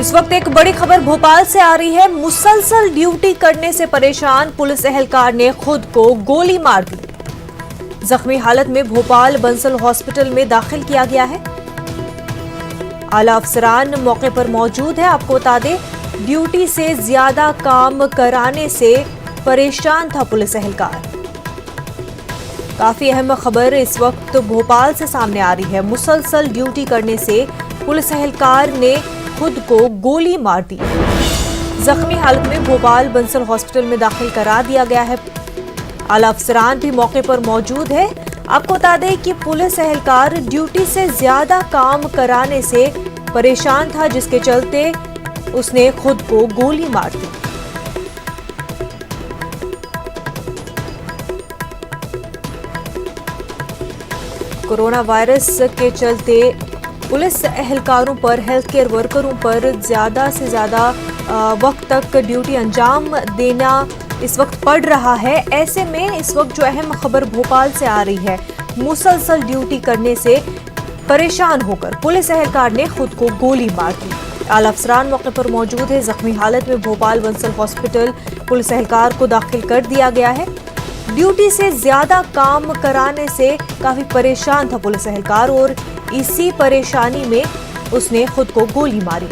इस वक्त एक बड़ी खबर भोपाल से आ रही है। मुसलसल ड्यूटी करने से परेशान पुलिस एहलकार ने खुद को गोली मार दी। जख्मी हालत में भोपाल बंसल हॉस्पिटल में दाखिल किया गया है। आला अफसरान मौके पर मौजूद है। आपको बता दें, ड्यूटी से ज्यादा काम कराने से परेशान था पुलिस एहलकार। काफी अहम खबर इस वक्त भोपाल से सामने आ रही है। मुसलसल ड्यूटी करने से पुलिस एहलकार ने खुद को गोली मार दी। जख्मी हालत में भोपाल बंसल हॉस्पिटल में दाखिल करा दिया गया है। आला अफसरान भी मौके पर मौजूद है। आपको बता दें कि पुलिस एहलकार ड्यूटी से ज्यादा काम कराने से परेशान था, जिसके चलते उसने खुद को गोली मार दी। कोरोना वायरस के चलते पुलिस एहलकारों पर, हेल्थ केयर वर्करों पर ज्यादा से ज्यादा वक्त तक ड्यूटी अंजाम देना इस वक्त पड़ रहा है। ऐसे में इस वक्त जो अहम खबर भोपाल से आ रही है, मुसलसल ड्यूटी करने से परेशान होकर पुलिस एहलकार ने खुद को गोली मार दी। आला अफसरान मौके पर मौजूद है। जख्मी हालत में भोपाल बंसल हॉस्पिटल पुलिस एहलकार को दाखिल कर दिया गया है। ड्यूटी से ज्यादा काम कराने से काफी परेशान था पुलिस एहलकार और इसी परेशानी में उसने खुद को गोली मारी।